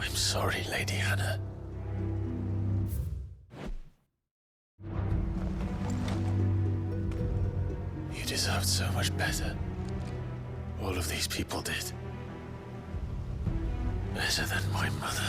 I'm sorry, Lady Hannah. You deserved so much better. All of these people did. Better than my mother.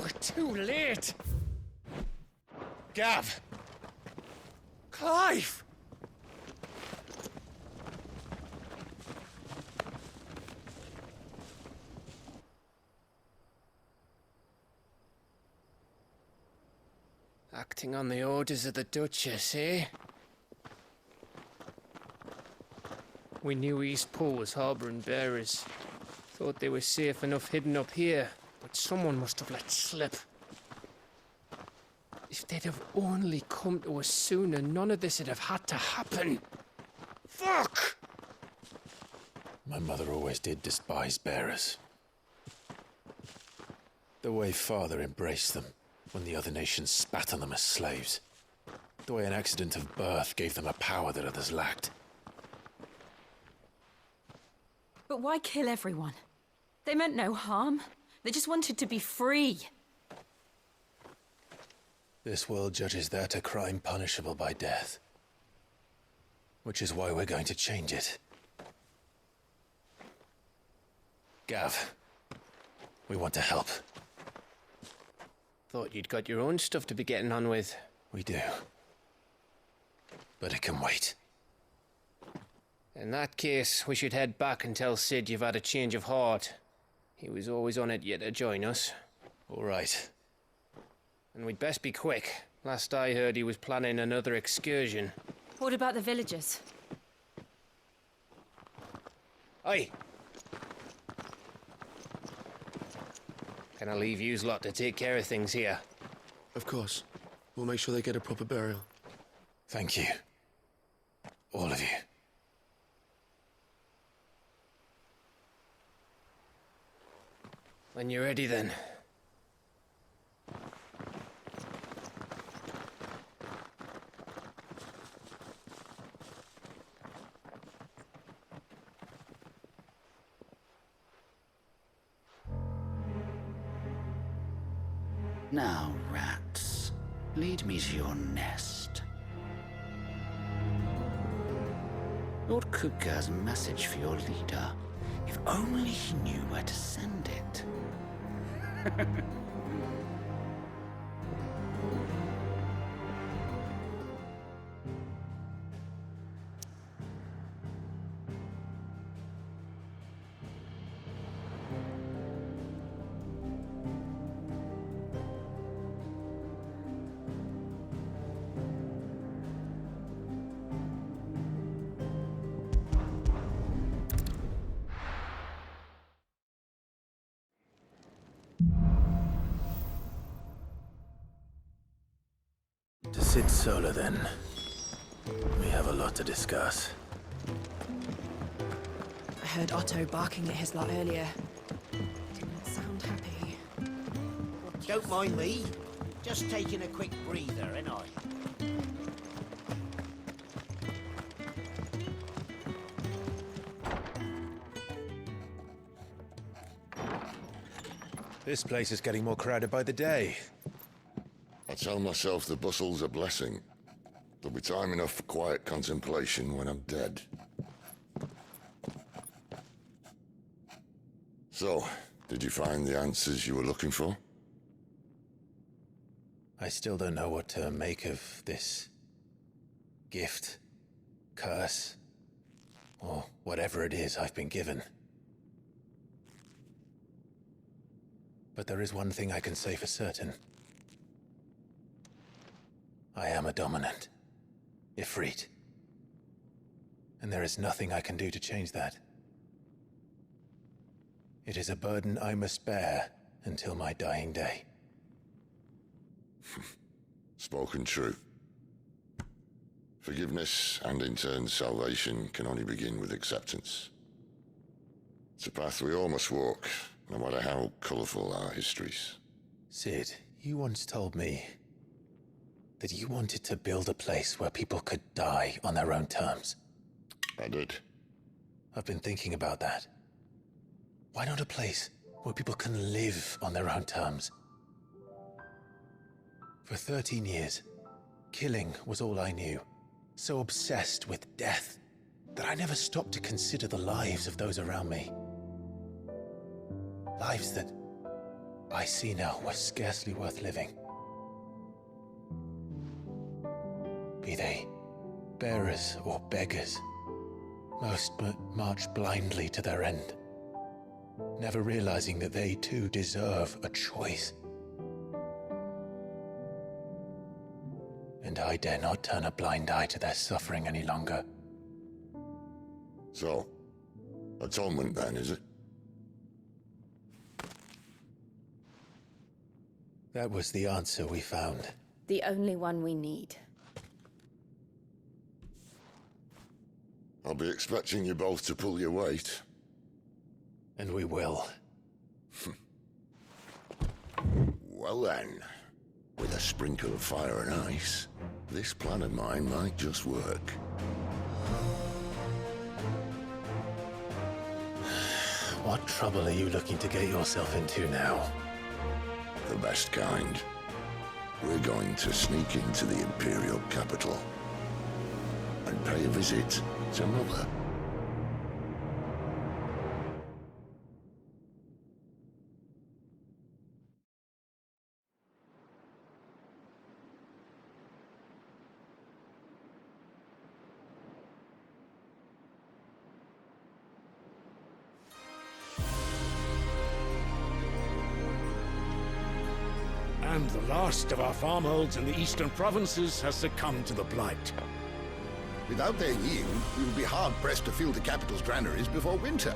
We're too late. Gav! Clive! Acting on the orders of the Duchess, eh? We knew East Pool was harbouring bearers. Thought they were safe enough hidden up here, but someone must have let slip. If they'd have only come to us sooner, none of this would have had to happen. Fuck! My mother always did despise bearers. The way Father embraced them when the other nations spat on them as slaves. The way an accident of birth gave them a power that others lacked. But why kill everyone? They meant no harm. They just wanted to be free. This world judges that a crime punishable by death. Which is why we're going to change it. Gav, we want to help. Thought you'd got your own stuff to be getting on with. We do. But it can wait. In that case, we should head back and tell Sid you've had a change of heart. He was always on it yet to join us. All right. And we'd best be quick. Last I heard, he was planning another excursion. What about the villagers? Aye. Can I leave yous lot to take care of things here? Of course. We'll make sure they get a proper burial. Thank you. All of you. When you're ready, then. Now, rats, lead me to your nest. Lord Kupka's message for your leader. If only he knew where to send it. To sit solo, then. We have a lot to discuss. I heard Otto barking at his lot earlier. Didn't sound happy. Don't mind me. Just taking a quick breather, ain't I? This place is getting more crowded by the day. I tell myself the bustle's a blessing. There'll be time enough for quiet contemplation when I'm dead. So, did you find the answers you were looking for? I still don't know what to make of this gift, curse, or whatever it is I've been given. But there is one thing I can say for certain. I am a dominant, Ifrit. And there is nothing I can do to change that. It is a burden I must bear until my dying day. Spoken true. Forgiveness and in turn salvation can only begin with acceptance. It's a path we all must walk, no matter how colourful our histories. Sid, you once told me that you wanted to build a place where people could die on their own terms. I did. I've been thinking about that. Why not a place where people can live on their own terms? For 13 years, killing was all I knew. So obsessed with death that I never stopped to consider the lives of those around me. Lives that I see now were scarcely worth living. Be they bearers or beggars, most but march blindly to their end, never realizing that they too deserve a choice. And I dare not turn a blind eye to their suffering any longer. So, atonement then, is it? That was the answer we found. The only one we need. I'll be expecting you both to pull your weight. And we will. Well then, with a sprinkle of fire and ice, this plan of mine might just work. What trouble are you looking to get yourself into now? The best kind. We're going to sneak into the Imperial capital and pay a visit to Mother. And the last of our farmholds in the eastern provinces has succumbed to the blight. Without their yield, we will be hard-pressed to fill the capital's granaries before winter.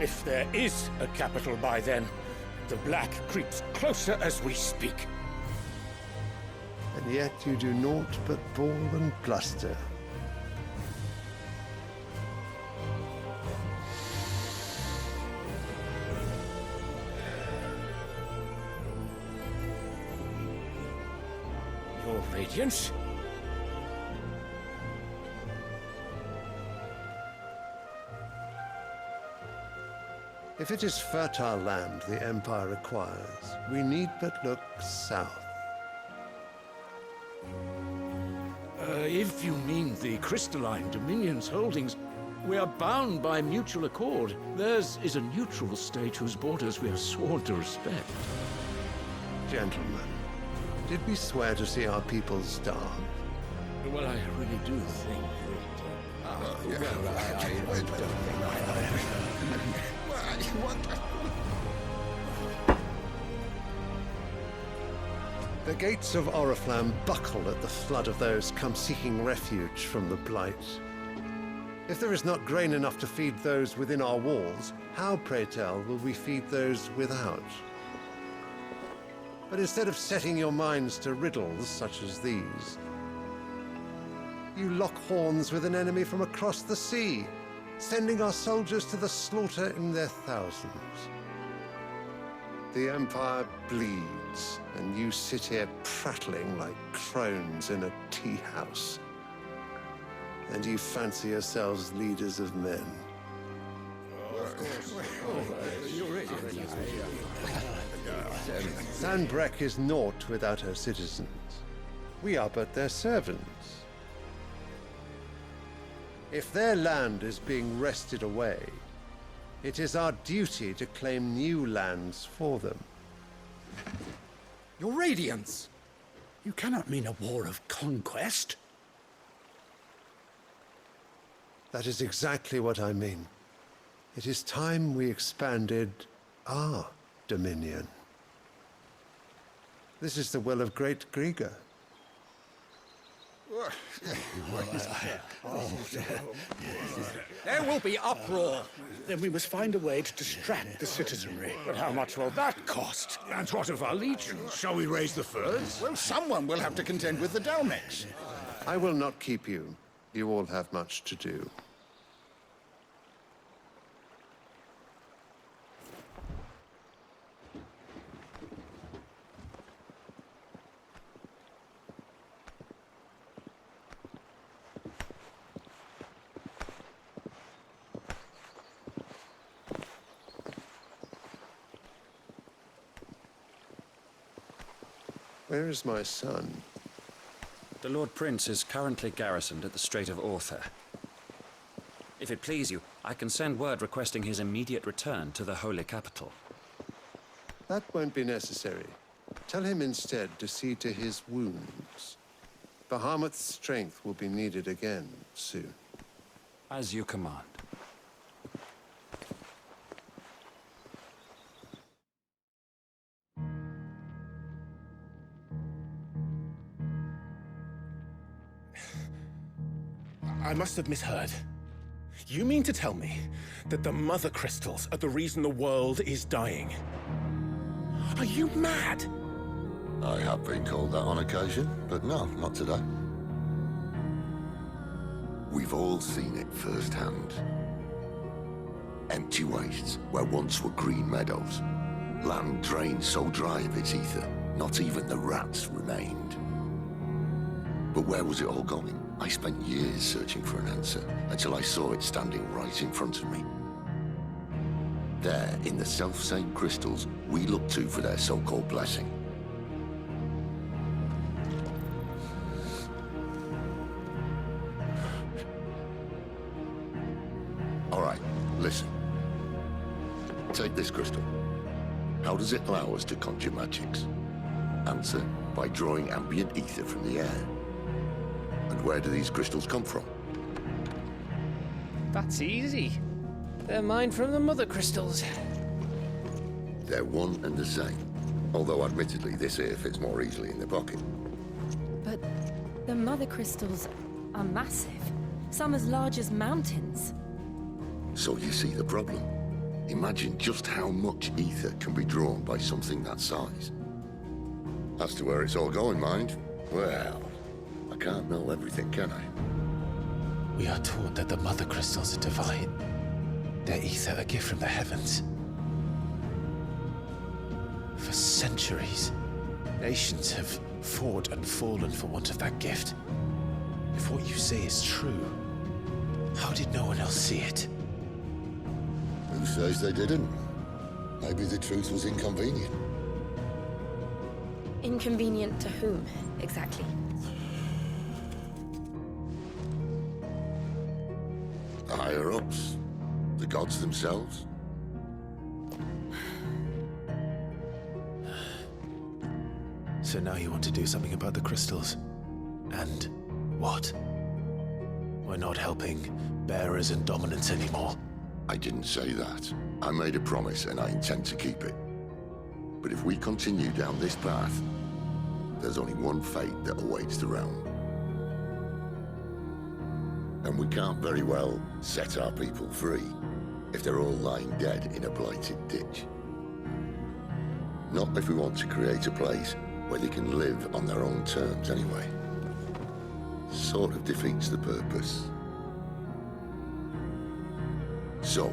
If there is a capital by then, the black creeps closer as we speak. And yet you do naught but bawl and bluster. Your Radiance? If it is fertile land the Empire requires, we need but look south. If you mean the crystalline Dominion's holdings, we are bound by mutual accord. Theirs is a neutral state whose borders we are sworn to respect. Gentlemen, did we swear to see our people starve? Well, I really do think The gates of Oriflamme buckle at the flood of those come seeking refuge from the blight. If there is not grain enough to feed those within our walls, how, pray tell, will we feed those without? But instead of setting your minds to riddles such as these, you lock horns with an enemy from across the sea, sending our soldiers to the slaughter in their thousands. The Empire bleeds, and you sit here prattling like crones in a tea house. And you fancy yourselves leaders of men. Sandbreck is naught without her citizens. We are but their servants. If their land is being wrested away, it is our duty to claim new lands for them. Your Radiance! You cannot mean a war of conquest. That is exactly what I mean. It is time we expanded our dominion. This is the will of great Grieger. There will be uproar. Then we must find a way to distract the citizenry. But how much will that cost? And what of our legions? Shall we raise the furs? Well, someone will have to contend with the Dalmex. I will not keep you. You all have much to do. Where is my son? The Lord Prince is currently garrisoned at the Strait of Arthur. If it please you, I can send word requesting his immediate return to the Holy Capital. That won't be necessary. Tell him instead to see to his wounds. Bahamut's strength will be needed again soon. As you command. I must have misheard. You mean to tell me that the Mother Crystals are the reason the world is dying? Are you mad? I have been called that on occasion, but no, not today. We've all seen it firsthand. Empty wastes where once were green meadows. Land drained so dry of its ether, not even the rats remained. But where was it all going? I spent years searching for an answer, until I saw it standing right in front of me. There, in the self-same crystals we look to for their so-called blessing. All right, listen. Take this crystal. How does it allow us to conjure magics? Answer, by drawing ambient ether from the air. And where do these crystals come from? That's easy. They're mined from the Mother Crystals. They're one and the same. Although admittedly this here fits more easily in the pocket. But the Mother Crystals are massive. Some as large as mountains. So you see the problem. Imagine just how much ether can be drawn by something that size. As to where it's all going, mind, well, I can't know everything, can I? We are taught that the Mother Crystals are divine. Their ether a gift from the heavens. For centuries, nations have fought and fallen for want of that gift. If what you say is true, how did no one else see it? Who says they didn't? Maybe the truth was inconvenient. Inconvenient to whom, exactly? The higher-ups. The gods themselves. So now you want to do something about the crystals? And what? We're not helping bearers and dominants anymore. I didn't say that. I made a promise and I intend to keep it. But if we continue down this path, there's only one fate that awaits the realm. And we can't very well set our people free if they're all lying dead in a blighted ditch. Not if we want to create a place where they can live on their own terms anyway. Sort of defeats the purpose. So,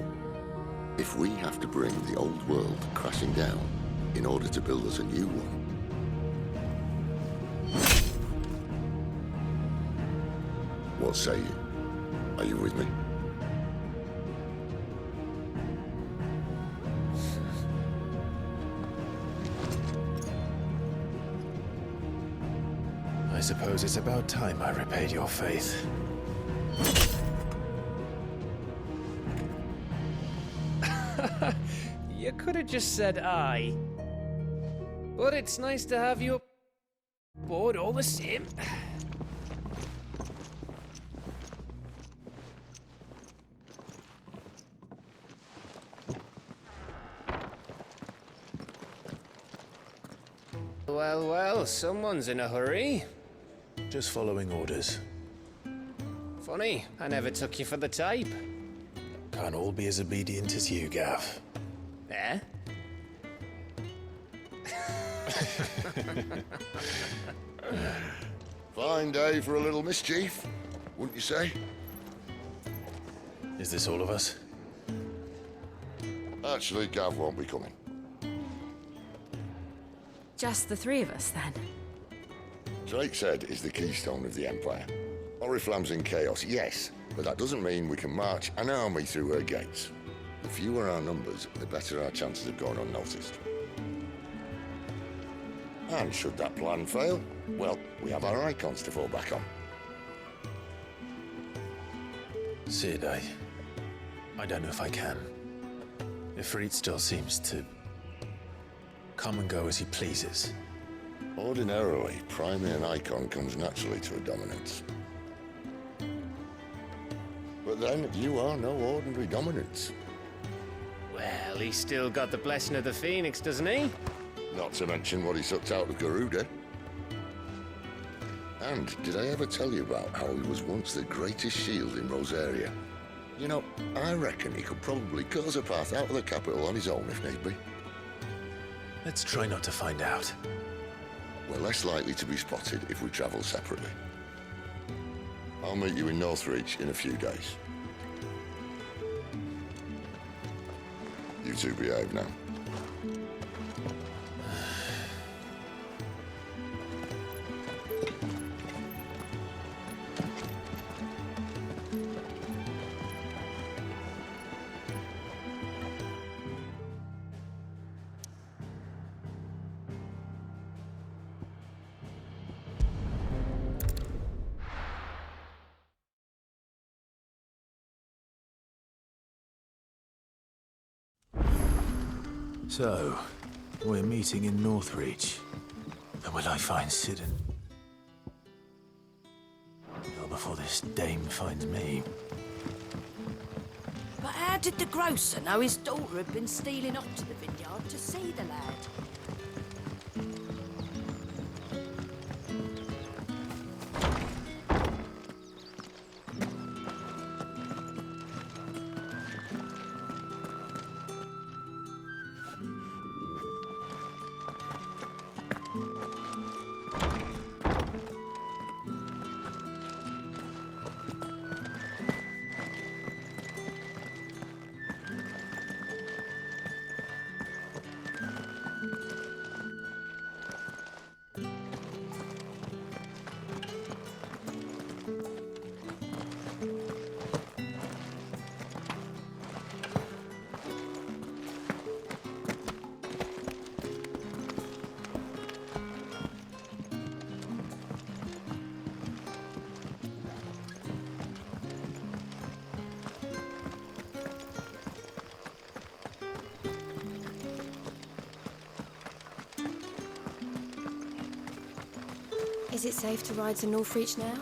if we have to bring the old world crashing down in order to build us a new one, what say you? Are you with me? I suppose it's about time I repaid your faith. You could have just said aye. But it's nice to have you aboard all the same. Well, well, someone's in a hurry. Just following orders. Funny, I never took you for the type. Can't all be as obedient as you, Gav. Eh? Fine day for a little mischief, wouldn't you say? Is this all of us? Actually, Gav won't be coming. Just the three of us, then? Drake's Head is the keystone of the Empire. Oriflamme's in chaos, yes, but that doesn't mean we can march an army through her gates. The fewer our numbers, the better our chances of going unnoticed. And should that plan fail, well, we have our icons to fall back on. Sid, I don't know if I can. Ifrit still seems to come and go as he pleases. Ordinarily, priming an icon comes naturally to a dominance. But then, you are no ordinary dominance. Well, he's still got the blessing of the Phoenix, doesn't he? Not to mention what he sucked out of Garuda. And did I ever tell you about how he was once the greatest shield in Rosaria? You know, I reckon he could probably cut us a path out of the capital on his own if need be. Let's try not to find out. We're less likely to be spotted if we travel separately. I'll meet you in Northreach in a few days. You two behave now. So, we're meeting in Northreach. And will I find Sid and... Not before this dame finds me. But how did the grocer know his daughter had been stealing off to the vineyard to see the lad? Is it safe to ride to Northreach now?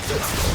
There.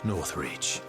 Northreach.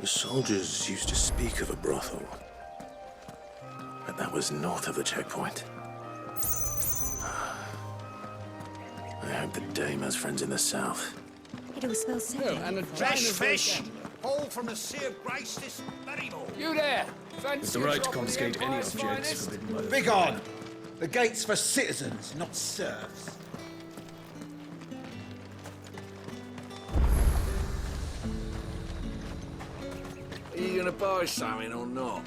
soldiers used to speak of a brothel. But that was north of the checkpoint. I hope the dame has friends in the south. It all smells sick. and a fresh fish! All from the Sea of Grace this very morning. You there! It's the right to confiscate any objects forbidden by the... Begone! The gate's for citizens, not serfs. Are you gonna buy something or not?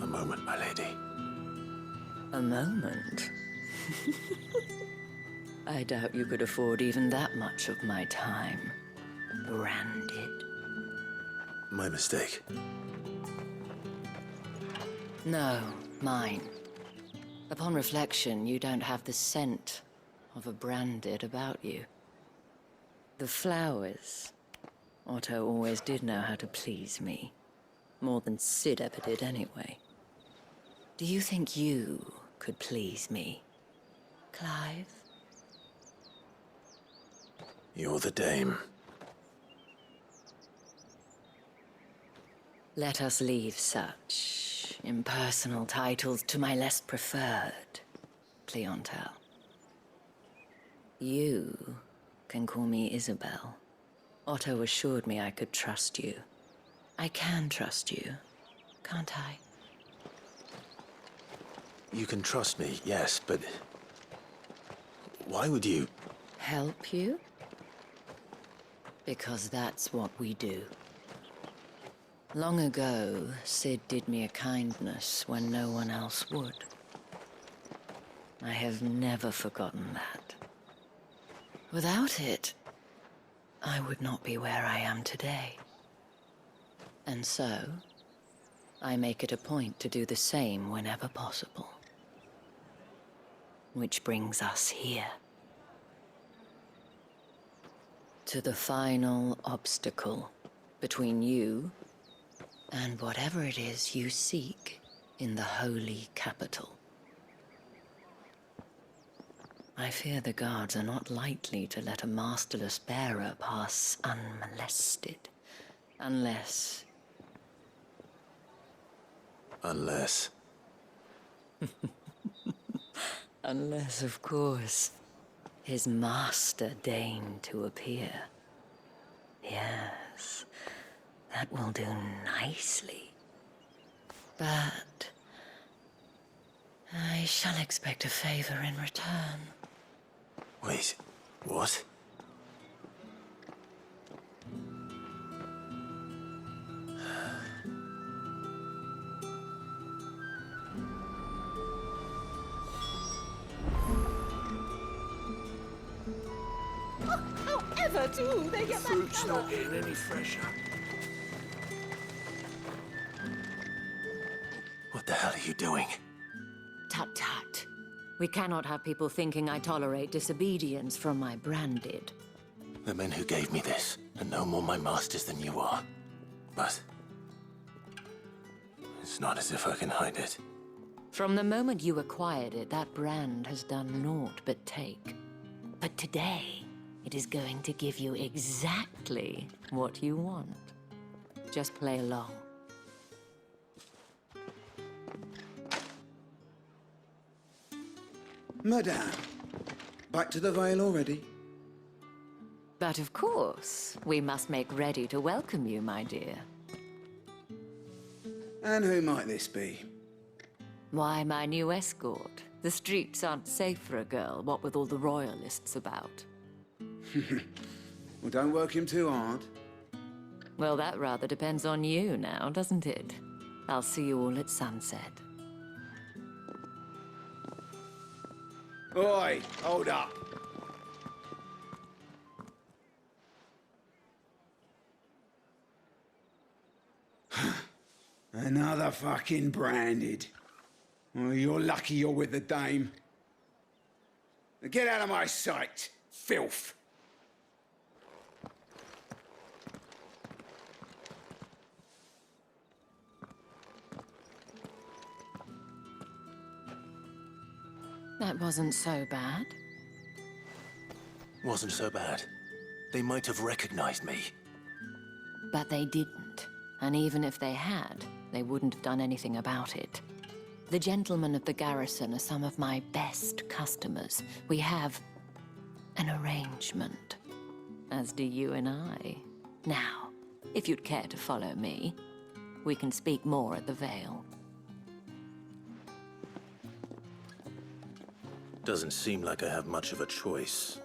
A moment, my lady. A moment? I doubt you could afford even that much of my time. Branded. My mistake. No, mine. Upon reflection, you don't have the scent of a branded about you. The flowers. Otto always did know how to please me. More than Sid ever did anyway. Do you think you could please me, Clive? You're the dame. Let us leave such impersonal titles to my less preferred clientele. You can call me Isabel. Otto assured me I could trust you. I can trust you, can't I? You can trust me, yes, but... why would you... Help you? Because that's what we do. Long ago, Sid did me a kindness when no one else would. I have never forgotten that. Without it, I would not be where I am today. And so, I make it a point to do the same whenever possible. Which brings us here. To the final obstacle between you and whatever it is you seek in the holy capital. I fear the guards are not likely to let a masterless bearer pass unmolested. Unless... Unless... Unless, of course, his master deigned to appear. Yes, that will do nicely. But I shall expect a favor in return. Wait, what? However, too, they get that Fruit's not getting any fresher. What the hell are you doing? Tut-tut. We cannot have people thinking I tolerate disobedience from my branded. The men who gave me this are no more my masters than you are. But... it's not as if I can hide it. From the moment you acquired it, that brand has done naught but take. But today, it is going to give you exactly what you want. Just play along. Madame, back to the Vale already? But of course, we must make ready to welcome you, my dear. And who might this be? Why, my new escort. The streets aren't safe for a girl, what with all the royalists about. Well, don't work him too hard. Well, that rather depends on you now, doesn't it? I'll see you all at sunset. Oi, hold up. Another fucking branded. Well, you're lucky you're with the dame. Now get out of my sight, filth. That wasn't so bad. Wasn't so bad. They might have recognized me. But they didn't. And even if they had, they wouldn't have done anything about it. The gentlemen of the garrison are some of my best customers. We have an arrangement, as do you and I. Now, if you'd care to follow me, we can speak more at the Vale. Doesn't seem like I have much of a choice.